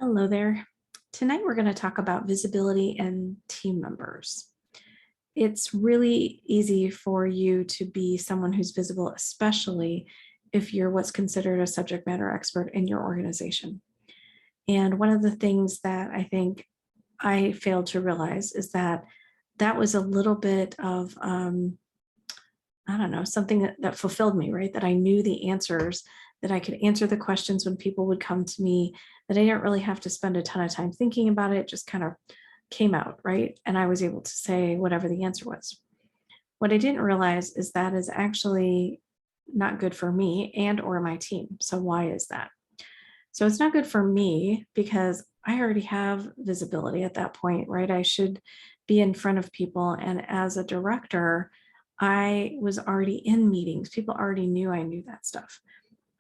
Hello there. Tonight we're going to talk about visibility and team members. It's really easy for you to be someone who's visible, especially if you're what's considered a subject matter expert in your organization. And one of the things that I think I failed to realize is that that was a little bit of I don't know, something that fulfilled me, right? That I knew the answers, that I could answer the questions when people would come to me, that I didn't really have to spend a ton of time thinking about it. It just kind of came out, right? And I was able to say whatever the answer was. What I didn't realize is that is actually not good for me and or my team. So why is that? So it's not good for me because I already have visibility at that point, right? I should be in front of people. And as a director, I was already in meetings. People already knew I knew that stuff.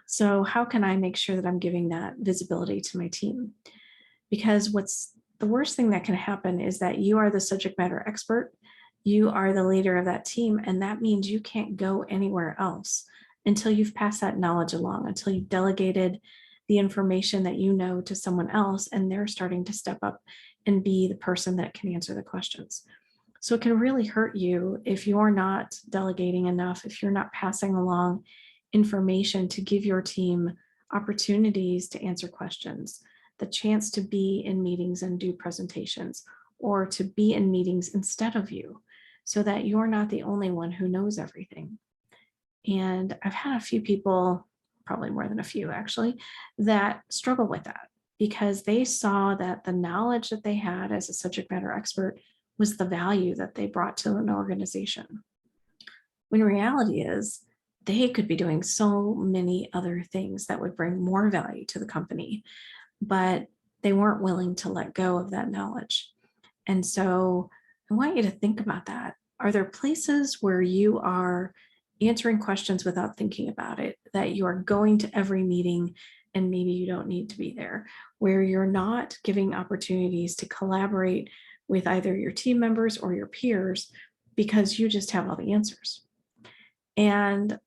So how can I make sure that I'm giving that visibility to my team? Because what's the worst thing that can happen is that you are the subject matter expert. You are the leader of that team. And that means you can't go anywhere else until you've passed that knowledge along, until you've delegated the information that you know to someone else and they're starting to step up and be the person that can answer the questions. So it can really hurt you if you're not delegating enough, if you're not passing along information to give your team opportunities to answer questions, the chance to be in meetings and do presentations, or to be in meetings instead of you, so that you're not the only one who knows everything. And I've had a few people, probably more than a few actually, that struggle with that because they saw that the knowledge that they had as a subject matter expert was the value that they brought to an organization. When reality is, they could be doing so many other things that would bring more value to the company, but they weren't willing to let go of that knowledge. And so I want you to think about that. Are there places where you are answering questions without thinking about it, that you are going to every meeting and maybe you don't need to be there, where you're not giving opportunities to collaborate with either your team members or your peers because you just have all the answers? And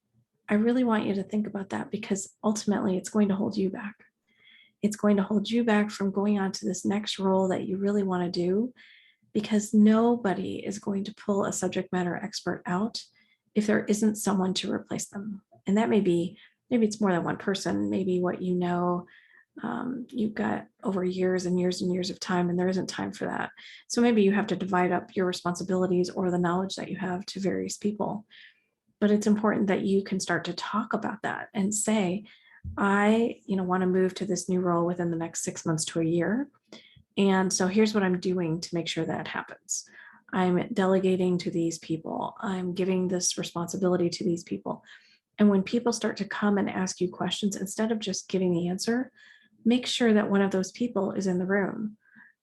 I really want you to think about that because ultimately it's going to hold you back. It's going to hold you back from going on to this next role that you really want to do because nobody is going to pull a subject matter expert out if there isn't someone to replace them. And that may be, maybe it's more than one person, maybe what you know, you've got over years and years and years of time and there isn't time for that. So maybe you have to divide up your responsibilities or the knowledge that you have to various people. But it's important that you can start to talk about that and say, I, want to move to this new role within the next 6 months to a year. And so here's what I'm doing to make sure that happens. I'm delegating to these people. I'm giving this responsibility to these people. And when people start to come and ask you questions, instead of just giving the answer, make sure that one of those people is in the room.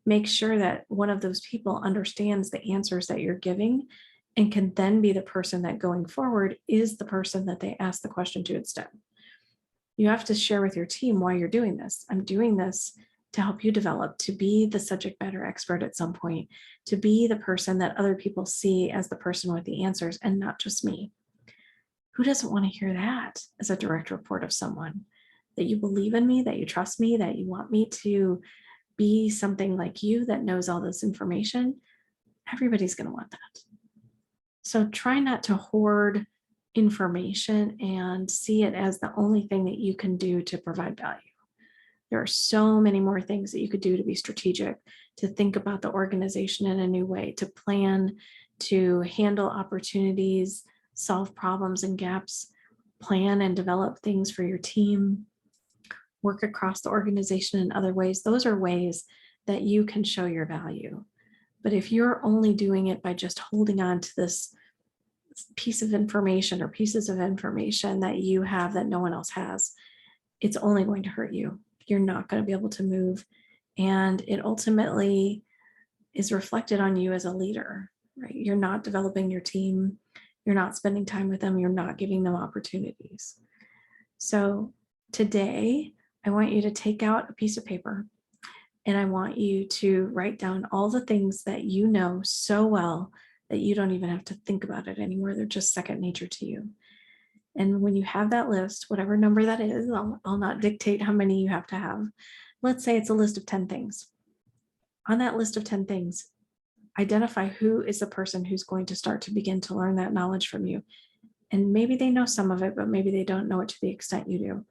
Make sure that one of those people understands the answers that you're giving and can then be the person that going forward is the person that they ask the question to instead. You have to share with your team why you're doing this. I'm doing this to help you develop, to be the subject matter expert at some point, to be the person that other people see as the person with the answers and not just me. Who doesn't want to hear that as a direct report of someone? That you believe in me, that you trust me, that you want me to be something like you that knows all this information. Everybody's going to want that. So try not to hoard information and see it as the only thing that you can do to provide value. There are so many more things that you could do to be strategic, to think about the organization in a new way, to plan, to handle opportunities, solve problems and gaps, plan and develop things for your team, work across the organization in other ways. Those are ways that you can show your value. But if you're only doing it by just holding on to this piece of information or pieces of information that you have that no one else has, it's only going to hurt you. You're not going to be able to move. And it ultimately is reflected on you as a leader, right? You're not developing your team. You're not spending time with them. You're not giving them opportunities. So today, I want you to take out a piece of paper and I want you to write down all the things that you know so well that you don't even have to think about it anymore. They're just second nature to you. And when you have that list, whatever number that is, I'll not dictate how many you have to have, Let's say it's a list of 10 things. On that list of 10 things, identify who is the person who's going to start to begin to learn that knowledge from you. And maybe they know some of it, but maybe they don't know it to the extent you do.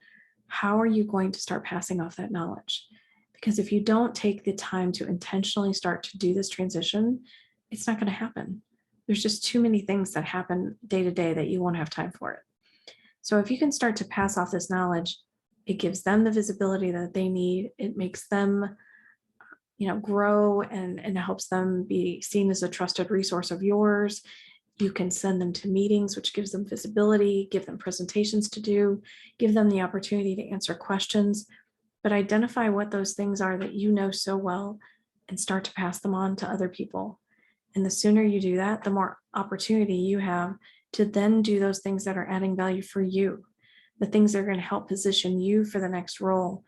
How are you going to start passing off that knowledge? Because if you don't take the time to intentionally start to do this transition, it's not going to happen. There's just too many things that happen day to day that you won't have time for it. So if you can start to pass off this knowledge, it gives them the visibility that they need. It makes them grow and helps them be seen as a trusted resource of yours. You can send them to meetings, which gives them visibility, give them presentations to do, give them the opportunity to answer questions, but identify what those things are that you know so well and start to pass them on to other people. And the sooner you do that, the more opportunity you have to then do those things that are adding value for you, the things that are going to help position you for the next role.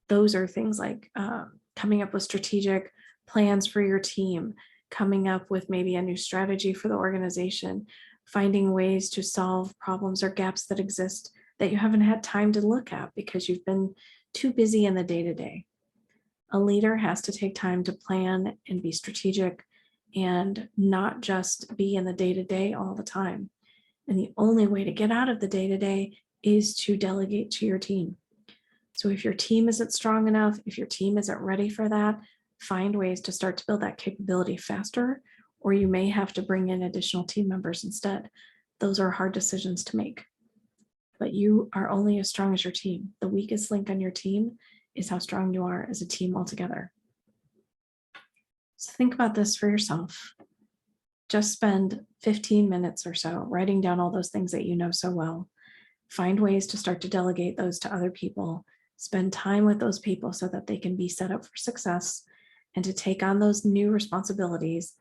Those are things like coming up with strategic plans for your team, coming up with maybe a new strategy for the organization, finding ways to solve problems or gaps that exist that you haven't had time to look at because you've been too busy in the day-to-day. A leader has to take time to plan and be strategic and not just be in the day-to-day all the time. And the only way to get out of the day-to-day is to delegate to your team. So if your team isn't strong enough, if your team isn't ready for that, find ways to start to build that capability faster, or you may have to bring in additional team members instead. Those are hard decisions to make, but you are only as strong as your team. The weakest link on your team is how strong you are as a team altogether. So think about this for yourself. Just spend 15 minutes or so writing down all those things that you know so well. Find ways to start to delegate those to other people. Spend time with those people so that they can be set up for success and to take on those new responsibilities,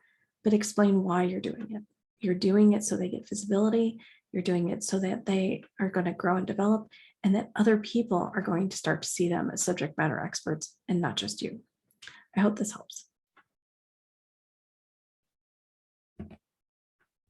but explain why you're doing it. You're doing it so they get visibility. You're doing it so that they are going to grow and develop, and that other people are going to start to see them as subject matter experts and not just you. I hope this helps.